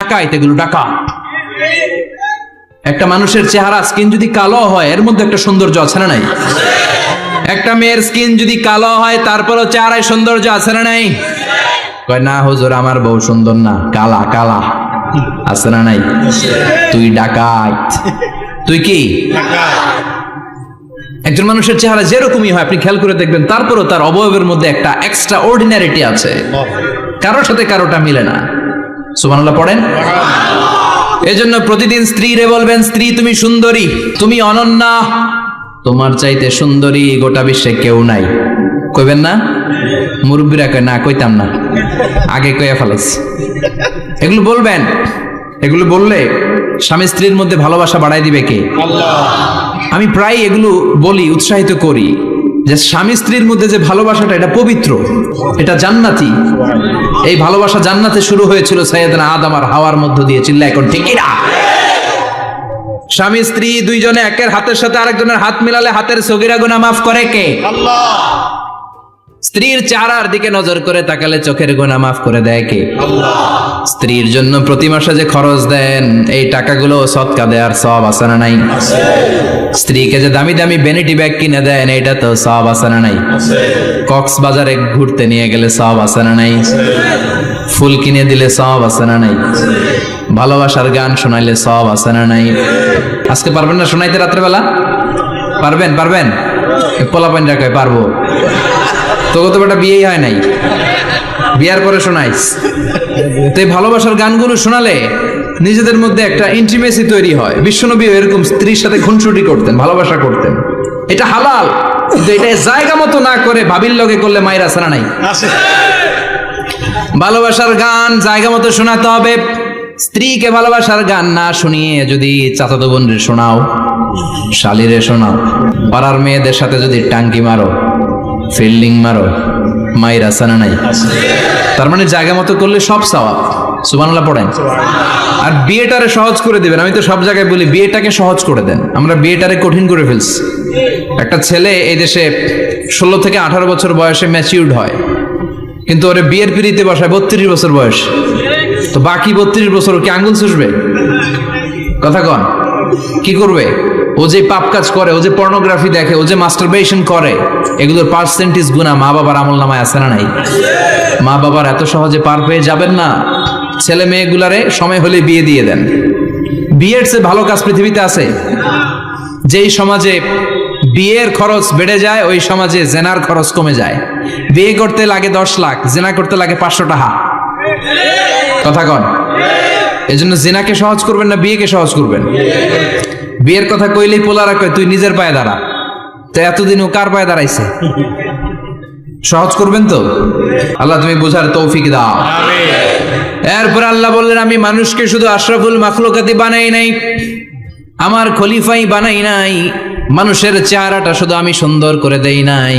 ডাকাইত, এগুলো ডাকাত। একটা মানুষের চেহারা স্কিন যদি কালো হয়, এর মধ্যে একটা সৌন্দর্য আছে না নাই? একটা মেয়ের স্কিন যদি কালো হয়, তারপরও চেহারায় সৌন্দর্য আছে না নাই? কয় না হুজুর, আমার বউ সুন্দর না, কালা কালা। আছে না নাই? তুই ডাকাত। তুই কি? একজন মানুষের চেহারা যেরকমই হয়, আপনি খেয়াল করে দেখবেন, তারপরও তার অবয়বের মধ্যে একটা এক্সট্রা অর্ডিনারিটি আছে, কারোর সাথে কারোটা মিলে না। সুবহানাল্লাহ পড়েন। এজন্য প্রতিদিন স্ত্রীরে বলবেন, স্ত্রী তুমি সুন্দরী, তুমি অনন্যা, তোমার চাইতে সুন্দরী গোটা বিশ্বে কেউ নাই। কইবেন না? মুরব্বীরা কয় না, কইতাম না, আগে কইয়া ফেলাইছি। এগুলো বলবেন। এগুলো বললে স্বামী স্ত্রীর মধ্যে ভালোবাসা বাড়াই দিবে কে? আল্লাহ। আমি প্রায় এগুলো বলি, উৎসাহিত করি যে স্বামী স্ত্রীর মধ্যে যে ভালোবাসাটা, এটা পবিত্র, এটা জান্নাতি। এই ভালোবাসা জান্নাতে শুরু হয়েছিল সাইয়েদনা আদম আর হাওয়ার মধ্য দিয়ে। চিল্লা এখন ঠিক না? স্বামী স্ত্রী দুইজনে একের হাতের সাথে আরেকজনের হাত মিলালে হাতের সগীরা গুনাহ মাফ করে কে? আল্লাহ। স্ত্রীর চেহারার দিকে নজর করে তাকালে চোখের গুনাহ মাফ করে দেয় কে? আল্লাহ। স্ত্রীর জন্য প্রতি মাসে যে খরচ দেন, এই টাকাগুলো সদকা দেওয়ার সওয়াব আছে না নাই? আছে। স্ত্রীকে যে দামি দামি ভ্যানিটি ব্যাগ কিনে দেন, এটা তো সওয়াব আছে না নাই? আছে। কক্সবাজারে ঘুরতে নিয়ে গেলে সওয়াব আছে না নাই? আছে। ফুল কিনে দিলে সওয়াব আছে না নাই? আছে। ভালোবাসার গান শোনাইলে সওয়াব আছে না নাই? আজকে পারবেন না শোনাইতে রাত্রেবেলা? পারবেন? পারবেন? পোলাপাইন রাখায় পারবো। তোকে তো বেটা বিয়েই হয় নাই, বিয়ার পরে শোনাইস। তো এই ভালোবাসার গানগুলো শোনালে নিজেদের মধ্যে একটা ইন্টিমেসি তৈরি হয়। বিশ্বনবী এরকম স্ত্রীর সাথে খুনসুটি করতেন, ভালোবাসা করতেন। এটা হালাল, কিন্তু এটা জায়গা মতো না করে ভাবির লগে করলে মায়ের আছে না নাই? ভালোবাসার গান জায়গা মতো শোনাতে হবে। স্ত্রীকে ভালোবাসার গান না শুনিয়ে যদি চাচাতো বোনরে শোনাও, শালিরে শোনাও, পাড়ার মেয়েদের সাথে যদি টাঙ্কি মারো, ফিল্ডিং মারো, মায়ের আছে না নাই? তার মানে জায়গা মতো করলে সব সওয়াব। সুবহানাল্লাহ পড়েন। আর বিয়েটারে সহজ করে দিবেন। আমি তো সব জায়গায় বলি, বিয়েটাকে সহজ করে দেন। আমরা বিয়েটারে কঠিন করে ফেলছি। একটা ছেলে এই দেশে 16 থেকে 18 বছর বয়সে ম্যাচিউরড হয়, কিন্তু ওরে বিয়ের পিড়িতে বসায় 32 বছর বয়স। তো বাকি 32 বছর কি আঙ্গুল চুষবে? কথা কন, কি করবে? ও যে পাপ কাজ করে, ও যে পর্নোগ্রাফি দেখে, ও যে মাস্টারবেশন করে, এগুলোর পার্সেন্টেজ গুনাহ মা বাবার আমল নামায় আছে না নাই? মা বাবার এত সহজে পার পেয়ে যাবেন না। ছেলে মেয়েগুলারে সময় হলে বিয়ে দিয়ে দেন। বিয়ের চেয়ে ভালো কাজ পৃথিবীতে আছে? যেই সমাজে বিয়ের খরচ বেড়ে যায়, ওই সমাজে জেনার খরচ কমে যায়। বিয়ে করতে লাগে 10 লাখ, জেনা করতে লাগে 500 টাকা। কথা কন। এজন্য জেনাকে সহজ করবেন না বিয়েকে সহজ করবেন? বিয়ের কথা কইলেই পোলারা কয় তুই নিজের পায়ে দাঁড়া। তো এতদিন ও কার পায়ে দাঁড়াইছে? সহজ করবেন তো? আল্লাহ তুমি বোঝার তৌফিক দাও। এরপর আল্লাহ বললেন, আমি মানুষকে শুধু আশরাফুল মাখলুকাতি বানাই নাই, আমার খলিফাই বানাই নাই। মানুষের চেহারাটা শুধু আমি সুন্দর করে দেই নাই,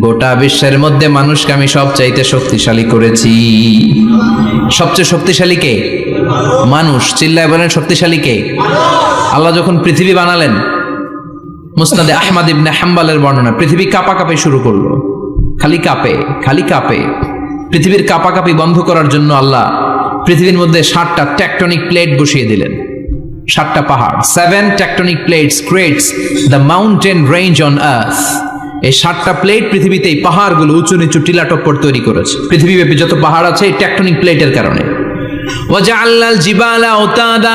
গোটা বিশ্বের মধ্যে মানুষকে আমি সবচাইতে শক্তিশালী করেছি। সবচেয়ে শক্তিশালী কে? মানুষ। চিল্লায় বলেন শক্তিশালী কে? আল্লাহ যখন পৃথিবী বানালেন, মুসনাদে আহমদ ইবনে হাম্বলের বর্ণনা, পৃথিবী কাঁপাকাঁপি শুরু করলো। খালি কাঁপে, খালি কাঁপে। পৃথিবীর কাঁপাকাঁপি বন্ধ করার জন্য আল্লাহ পৃথিবীর মধ্যে 7টা টেকটনিক প্লেট বসিয়ে দিলেন। 7টা পাহাড়। 7 tectonic plates creates the mountain range on earth. এই 7টা প্লেট পৃথিবীতে এই পাহাড়গুলো উঁচু নিচু টিলা টপ্পর তৈরি করেছে। পৃথিবীব্যাপী যত পাহাড় আছে এই টেকটনিক প্লেটের কারণে। ওয়াজআলনাল জিবালা আওতাদা,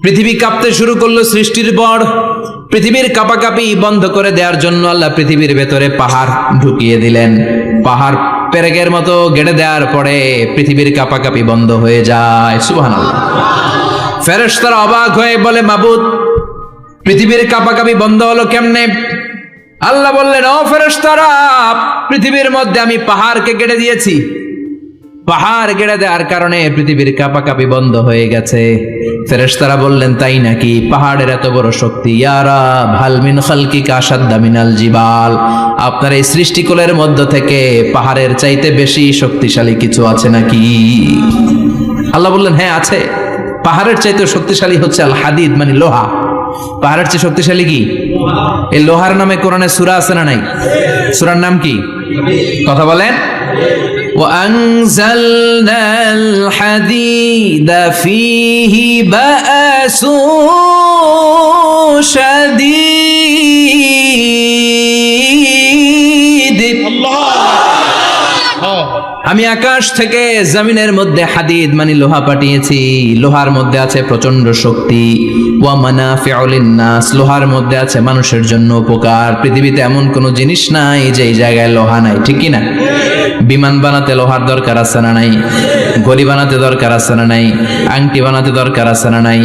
পৃথিবী কাঁপতে শুরু করলো সৃষ্টির পর। পৃথিবীর কাঁপাকাঁপি বন্ধ করে দেওয়ার জন্য আল্লাহ পৃথিবীর ভেতরে পাহাড় ঢুকিয়ে দিলেন। পাহাড় পেরেকের মতো গেড়ে দেওয়ার পরে পৃথিবীর কাঁপাকাঁপি বন্ধ হয়ে যায়। সুবহানাল্লাহ। ফেরেশতারা অবাক হয়ে বলে, মাবুদ, পৃথিবীর কাঁপাকাঁপি বন্ধ হলো কেমনে? আল্লাহ বললেন, ও ফেরেশতারা, পৃথিবীর মধ্যে আমি পাহাড়কে গেড়ে দিয়েছি। পাহাড় গেড়ে দেওয়ার কারণে পৃথিবীর কাঁপাকাঁপি বন্ধ হয়ে গেছে। ফেরেশতারা বললেন, তাই নাকি? পাহাড়ের এত বড় শক্তি। ইয়া রাব, হাল মিন খালকিকা আশাদ্দা মিনাল জিবাল, আপনার এই সৃষ্টিকুলের মধ্য থেকে পাহাড়ের চাইতে বেশি শক্তিশালী কিছু আছে নাকি? আল্লাহ বললেন, হ্যাঁ আছে। পাহাড়ের চাইতে শক্তিশালী হচ্ছে আল হাদিদ, মানে লোহা। পাহাড়ের চেয়ে শক্তিশালী কি? এই লোহার নামে কোরআনে সূরা আছে না নাই? সূরার নাম কি? কথা বলেন। وأنزلنا الحديد فيه بأس شديد আমি আকাশ থেকে জমিনের মধ্যে হাদিদ মানে লোহা পাঠিয়েছি। লোহার মধ্যে আছে প্রচন্ড শক্তি। ওয়া মানাফিউ লিন-নাস, লোহার মধ্যে আছে মানুষের জন্য উপকার। পৃথিবীতে এমন কোনো জিনিস নাই যে এই জায়গায় লোহা নাই, ঠিক কি না? বিমান বানাতে লোহার দরকার আছে না নাই? ঘড়ি বানাতে দরকার আছে না নাই? আংটি বানাতে দরকার আছে না নাই?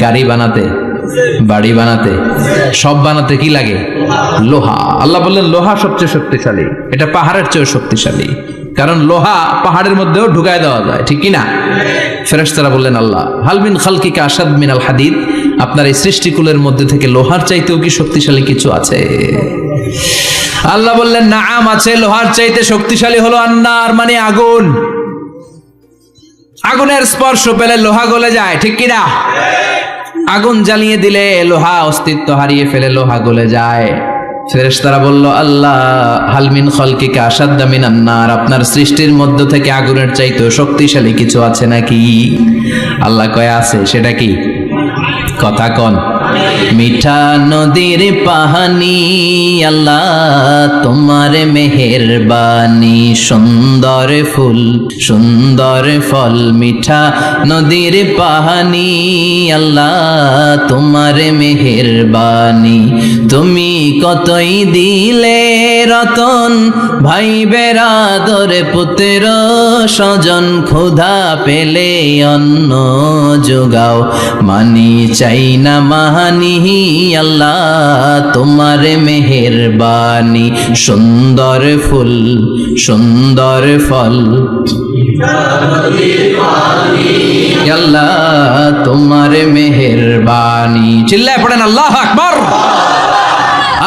গাড়ি বানাতে, বাড়ি বানাতে, সব বানাতে কি লাগে? লোহা। আল্লাহ বললেন লোহা সবচেয়ে শক্তিশালী, এটা পাহাড়ের চেয়েও শক্তিশালী, কারণ লোহা পাহাড়ের মধ্যেও ঢুকায় দেওয়া যায়, ঠিক কি না? ফেরেশতারা বললেন আল্লাহ হাল মিন খালকিকা আশাদ মিনাল হাদিদ, আপনার এই সৃষ্টিকুলের মধ্যে থেকে লোহার চাইতেও কি শক্তিশালী কিছু আছে? আল্লাহ বললেন নাআম আছে, লোহার চাইতে শক্তিশালী হলো আন্নার মানে আগুন। আগুনের স্পর্শ পেলে লোহা গলে যায়, ঠিক কি না? আগুন জ্বালিয়ে দিলে লোহা অস্তিত্ব হারিয়ে ফেলে, লোহা গলে যায়। ফেরেশতারা বলল আল্লাহ হাল মিন খালকিকা আশাদ্দা মিনান নার, আপনার সৃষ্টির মধ্য থেকে আগুনের চাইতেও শক্তিশালী কিছু আছে নাকি? আল্লাহ কয় আছে। সেটা কি? কথা কন। মিঠা নদীর পাহানি আল্লাহ তোমার মেহেরবানি, সুন্দর ফুল সুন্দর ফল মিঠা নদীর পাহানি আল্লাহ তোমার মেহেরবানি। তুমি কতই দিলে রতন ভাই বেরাদর পুত্র স্বজন, ক্ষুধা পেলে অন্ন যোগাও মানি চাই না মাহানি আল্লাহ তোমার মেহেরবানি। সুন্দর ফুল সুন্দর ফল আল্লাহ তোমার মেহেরবানি। চিল্লায় পড়েন আল্লাহু আকবার।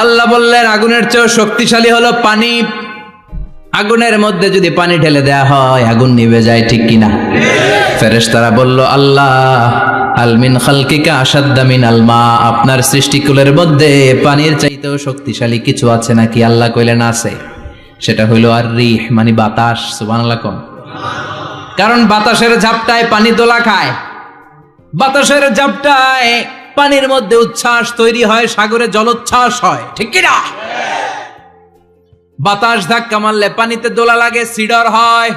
আল্লাহ বললেন আগুনের চেয়েও শক্তিশালী হলো পানি। আগুনের মধ্যে যদি পানি ঢেলে দেয়া হয় আগুন নিভে যায়, ঠিক কিনা? ফেরেশতারা বলল আল্লাহ আল মিন খালকিকা আশাদ্দা মিনাল মা, আপনার সৃষ্টিকুলের মধ্যে পানির চাইতেও শক্তিশালী কিছু আছে নাকি? আল্লাহ কইলেন আছে। সেটা হইল আর রিহ মানে বাতাস। সুবহানাল্লাহ কোন। কারণ বাতাসের ঝাপটায় পানি দোলা খায়, বাতাসের ঝাপটায় পানির মধ্যে উচ্ছ্বাস তৈরি হয়, সাগরে জলোচ্ছ্বাস হয়, ঠিক কি না? বাতাস ধাক্কা মারলে পানিতে দোলা লাগে, সিডর হয়,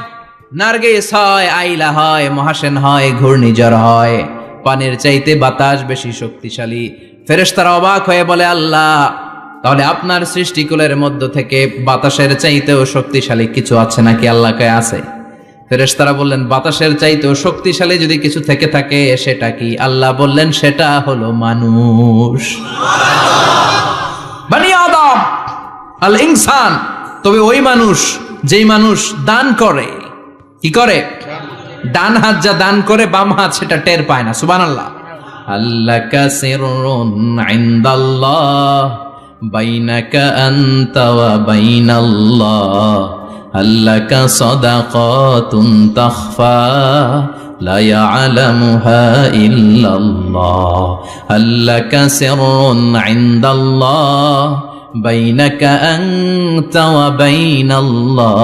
নার্গিস হয়, আইলা হয়, মহাসেন হয়, ঘূর্ণিঝড় হয়। পানির চাইতে বাতাস বেশি শক্তিশালী। ফেরেশতারা অবাক হয়ে বলে আল্লাহ তাহলে আপনার সৃষ্টিকুলের মধ্য থেকে বাতাসের চাইতেও শক্তিশালী কিছু আছে নাকি? আল্লাহ কয় আছে। ফেরেশতারা বললেন বাতাসের চাইতেও শক্তিশালী যদি কিছু থেকে থাকে সেটা কি? আল্লাহ বললেন সেটা হলো মানুষ, বনি আদম আল ইনসান। তবে ওই মানুষ যেই মানুষ দান করে, কি করে? ডান হাত যা দান করে বাম হাত সেটা টের পায় না। সুবহানাল্লাহ। আল্লাকা সিররুন ইনদাল্লাহ বাইনাকা আনতা ওয়া বাইনাল্লাহ, আল্লাকা সাদাকাতুন তাখফা লা ইয়ালামুহা ইল্লাল্লাহ, আল্লাকা সিররুন ইনদাল্লাহ বাইনাকা আনতা ওয়া বাইনাল্লাহ,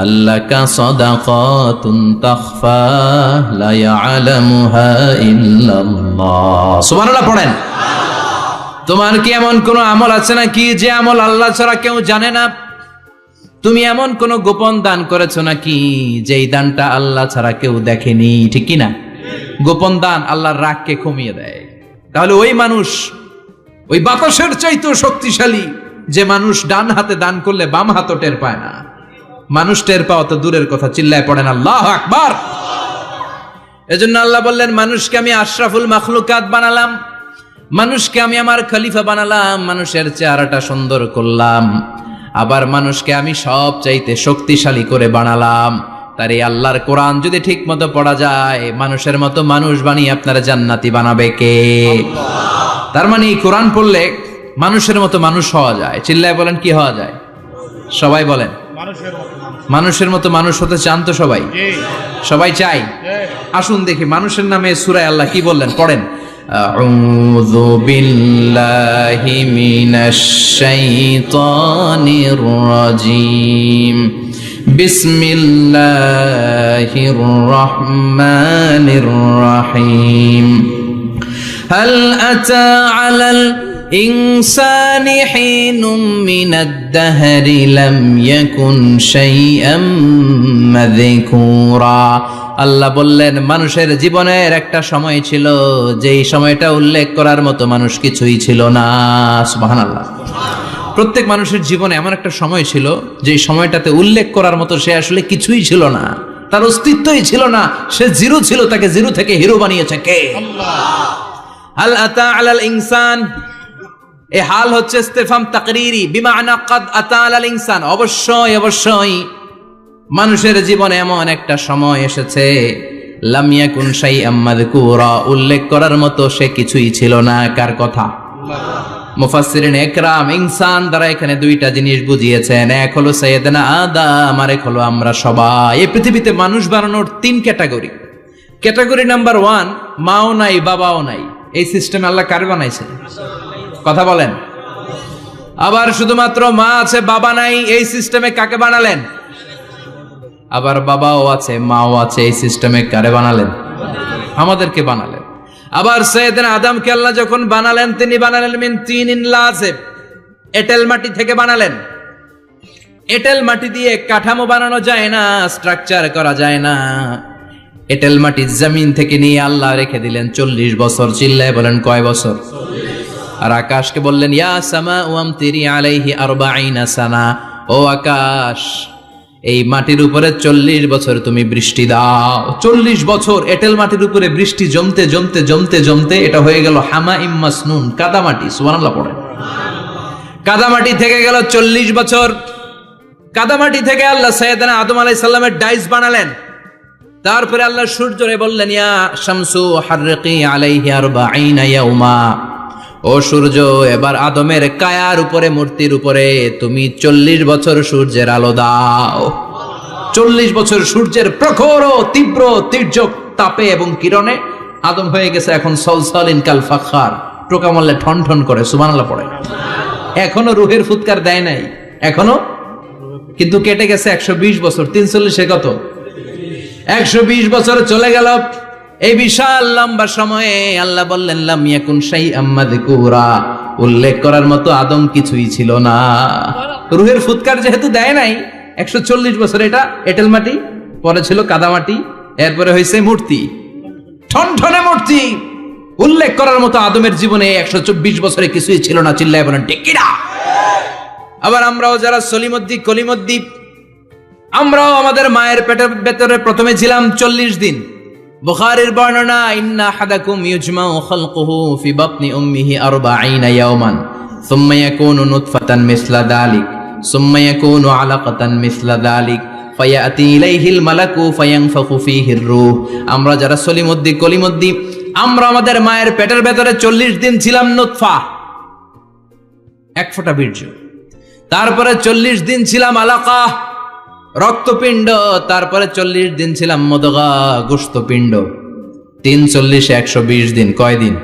আল্লাকা সাদাকাতুন তাখফা লা ইয়ালামুহা ইল্লাল্লাহ। সুবহানাল্লাহ পড়েন। তোমার কি এমন কোন আমল আছে নাকি যে আমল আল্লাহ ছাড়া কেউ জানে না? তুমি এমন কোন গোপন দান করেছো নাকি যেই দানটা আল্লাহ ছাড়া কেউ দেখেনি, ঠিক কি না? গোপন দান আল্লাহর রাগকে কমিয়ে দেয়। তাহলে ওই মানুষ ওই বাতাসের চাইতেও শক্তিশালী যে মানুষ ডান হাতে দান করলে বাম হাতও টের পায় না। মানুষ টের পাওয়া তো দূরের কথা, চিল্লায় পড়েন আল্লাহু আকবার। এজন্য আল্লাহ বললেন মানুষকে আমি আশরাফুল মাখলুকাত বানালাম, মানুষকে আমি আমার খলিফা বানালাম, মানুষের চেহারাটা সুন্দর করলাম, আবার মানুষকে আমি সব চাইতে শক্তিশালী করে বানালাম। তার এই আল্লাহর কোরআন যদি ঠিক মতো পড়া যায়, মানুষের মতো মানুষ বানিয়ে আপনারা জান্নাতি বানাবে কে? তার মানে এই কোরআন পড়লে মানুষের মতো মানুষ হওয়া যায়। চিল্লায় বলেন কি হওয়া যায়? সবাই বলেন মানুষের মতো মানুষ হতে চান তো সবাই? সবাই চাই। আসুন দেখি মানুষের নামে সূরায় আল্লাহ কি বললেন, পড়েন। আউযু বিল্লাহি মিনাশ শাইতানির রাজীম, বিসমিল্লাহির রহমানির রহিম। হাল আতা আলাল ইনসানি হিনুম মিনাদ দাহরি লাম ইয়াকুন শাইআম মাযকুরা। আল্লাহ বললেন, মানুষের জীবনের একটা সময় ছিল যেই সময়টা উল্লেখ করার মতো মানুষ কিছুই ছিল না। সুবহানাল্লাহ। প্রত্যেক মানুষের জীবনে এমন একটা সময় ছিল যেই সময়টাতে উল্লেখ করার মতো সে আসলে কিছুই ছিল না, তার অস্তিত্বই ছিল না, সে জিরো ছিল, তাকে জিরো থেকে হিরো বানিয়েছে কে? আল্লাহ। হাল আতা আলাল ইনসান, এই হাল হচ্ছে ইস্তিফহাম তাকরীরি, বিমানা ক্বাদ আতা আলাল ইনসান, অবশ্যই অবশ্যই মানুষের জীবনে এমন একটা সময় এসেছে, লাম ইয়াকুন শাইআম মাযকুরা, উল্লেখ করার মতো সে কিছুই ছিল না। কার কথা? মুফাসসিরিন একরাম ইনসান দ্বারা এখানে দুইটা জিনিস বুঝিয়েছেন, এক হলো সাইয়েদনা আদম, আর এক হলো আমরা সবাই। এই পৃথিবীতে মানুষ বানানোর তিন ক্যাটাগরি। ক্যাটাগরি নাম্বার 1, মাও নাই বাবাও নাই। এই সিস্টেম আল্লাহ কার বানাইছে? কথা বলেন। আবার শুধুমাত্র মা আছে বাবা নাই, এই সিস্টেমে কাকে বানালেন? আবার বাবাও আছে মাও আছে, এই সিস্টেমে কারে বানালেন? আমাদেরকে বানালেন। আবার সাইয়েদনা আদমকে আল্লাহ যখন বানালেন, তিনি বানালেন মিন তিনিন লাযিব, এঁটেল মাটি থেকে বানালেন। এঁটেল মাটি দিয়ে কাঠামো বানানো যায় না, স্ট্রাকচার করা যায় না। এঁটেল মাটি জমিন থেকে নিয়ে আল্লাহ রেখে দিলেন 40 বছর। চিল্লায় বলেন কয় বছর? আর আকাশকে বললেন, ইয়া সামাউ আমতিরি আলাইহি 40 সানা, ও আকাশ এই মাটির উপরে 40 বছর তুমি বৃষ্টি দাও। 40 বছর এঁটেল মাটির উপরে বৃষ্টি জমতে জমতে জমতে জমতে এটা হয়ে গেল হামাইম মাসনুন, কাদামাটি। সুবহানাল্লাহ পড়েন। কাদামাটি থেকে গেল 40 বছর। কাদামাটি থেকে আল্লাহ সাইয়েদনা আদম আলাইহিস সালামের ডাইস বানালেন। তারপরে আল্লাহ সূর্যরে বললেন, ইয়া শামসু হাররিকি আলাইহি 40 ইয়াউমা, ও সূর্য এবার আদমের কায়ার উপরে, মূর্তির উপরে তুমি 40 বছর সূর্যের আলো দাও। 40 বছর সূর্যের প্রখর ও তীব্র তির্যক তাপে এবং কিরণে আদম হয়ে গেছে এখন সলসলিন কাল ফাখার, টোকা মারলে ঠন ঠন করে। সুবহানাল্লাহ পড়ে। এখনো রুহের ফুৎকার দেয় নাই এখনো, কিন্তু কেটে গেছে 120 বছর। 340 কত? 120 বছর চলে গেল। এই বিশাল লম্বা সময়ে আল্লাহ বললেন, লাম ইয়াকুন শাইআম মাযকুরা, উল্লেখ করার মতো আদম কিছুই ছিল না। রুহের ফুৎকার যেহেতু দেয় নাই 140 বছর, এটা এঁটেল মাটি, পরে ছিল কাদামাটি, এরপরে হয়েছে মূর্তি, ঠনঠনে মূর্তি। উল্লেখ করার মতো আদমের জীবনে 124 বছরে কিছুই ছিল না। চিল্লায় বলেন ঠিক কিনা? আবার আমরাও যারা সলিমদ্দি কলিমদ্দি, আমরাও আমাদের মায়ের পেটের ভেতরে প্রথমে ছিলাম 40 দিন। বুখারীর বর্ণনা, ইন্না আহাদাকুম ইউজমাউ খালকুহু ফি বাতনি উম্মিহি 40 ইয়াওমান সুম্মা ইয়াকুনু নুতফাতান মিসলা যালিক সুম্মা ইয়াকুনু আলাকাতান মিসলা যালিক ফায়াতি ইলাইহিল মালাকু ফায়ানফাখু ফীহির রূহ। আমরা যারা সলিমদ্দি কলিমদ্দি, আমরা আমাদের মায়ের পেটের ভেতরে 40 দিন ছিলাম নুতফা, এক ফোঁটা বীর্য। তারপরে 40 দিন ছিলাম আলাকা, রক্তপিণ্ড। তারপরে 40 দিন ছিলাম মুদগা, গোশতপিণ্ড। 3 40 120 দিন। কয় দিন?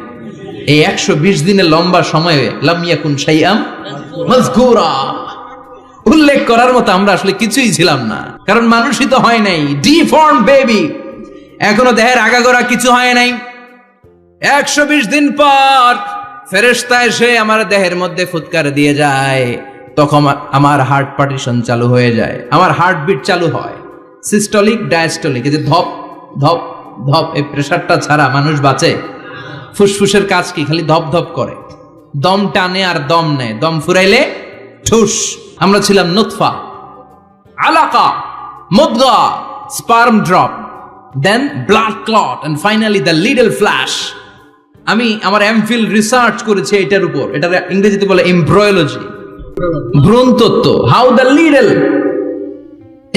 এই 120 দিনের লম্বা সময়ে লাম ইয়াকুন শাইআম মাযকুরা, উল্লেখ করার মতো আমরা আসলে কিছুই ছিলাম না, কারণ মানুষই তো হয় নাই, ডিফর্ম বেবি, এখনো দেহের আগাগোড়া কিছু হয় নাই। 120 দিন পর ফেরেশতা এসে আমার দেহের মধ্যে ফুৎকার দিয়ে যায়, তখন আমার হার্ট পার্টিশন চালু হয়ে যায়, আমার হার্টবিট চালু হয়, সিস্টোলিক ডায়াস্টোলিক। এই যে ধপ ধপ ধপ, এই প্রেসারটা ছাড়া মানুষ বাঁচে? ফুসফুসের কাজ কি? খালি ধপ ধপ করে, দম টানে আর দম নেয়, দম ফুরাইলে ঠুস। আমরা ছিলাম নুতফা, আলাকা, মুদগা, sperm drop, then blood clot, and finally the little flesh. আমি আমার এমফিল রিসার্চ করেছি এটার উপর, এটার ইংরেজিতে বলে এমব্রয়োলজি, ভ্রূণতত্ত্ব। How the little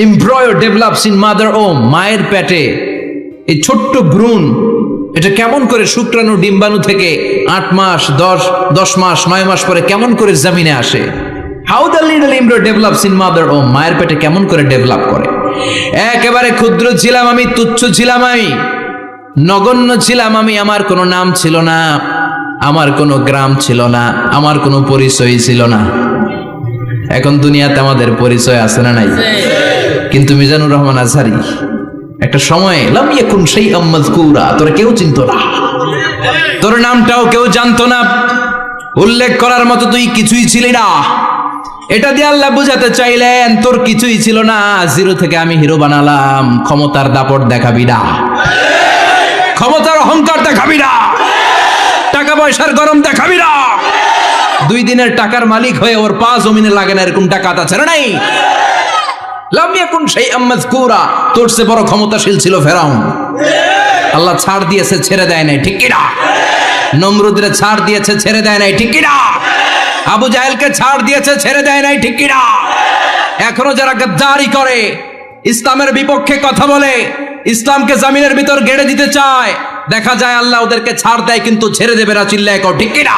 embryo develops in mother womb, মায়ের পেটে এই ছোট্ট ভ্রূণ, এটা কেমন করে শুক্রাণু ডিম্বাণু থেকে 8 মাস 10 মাস 9 মাস পরে কেমন করে জমিনে আসে। How the little embryo develops in mother womb, মায়ের পেটে কেমন করে ডেভেলপ করে। একেবারে ক্ষুদ্র ছিলাম আমি, তুচ্ছ ছিলাম আমি, নগণ্য ছিলাম আমি, আমার কোনো নাম ছিল না, আমার কোনো গ্রাম ছিল না, আমার কোনো পরিচয় ছিল না। এখন দুনিয়াতে আমাদের পরিচয় আছে না নাই? কিন্তু মিজানুর রহমান আজহারী একটা সময়ে লাম ইয়াকুন শাইআম মাযকুরা, তোর কেউ চিনতো না, তোর নামটাও কেউ জানতো না, উল্লেখ করার মতো তুই কিছুই ছিলি না। এটা দিয়ে আল্লাহ বুঝাতে চাইলেন তোর কিছুই ছিল না, জিরো থেকে আমি হিরো বানালাম। ক্ষমতার দাপট দেখাবি না, ক্ষমতার অহংকার দেখাবি না, টাকা পয়সার গরম দেখাবি না। 2 দিনের টাকার মালিক হয়ে ওর পা জমিনে লাগে না এরকম টাকা ছেড়ে নাই। লাম ইয়াকুন শাইআম মাযকুরা, তোর চেয়ে বড় ক্ষমতাশীল ছিল ফেরাউন। আল্লাহ ছাড় দিয়েছে, ছেড়ে দেয় নাই, ঠিক কিনা? নমরুদরে ছাড় দিয়েছে, ছেড়ে দেয় নাই, ঠিক কিনা? আবু জাহেলকে ছাড় দিয়েছে, ছেড়ে দেয় নাই, ঠিক কিনা? এখনো যারা গাদ্দারি করে, ইসলামের বিপক্ষে কথা বলে, ইসলামকে জামিনের ভিতর গেড়ে দিতে চায়, দেখা যায় আল্লাহ ওদেরকে ছাড় দেয় কিন্তু ছেড়ে দেবে না। চিল্লায় কও ঠিক কিনা?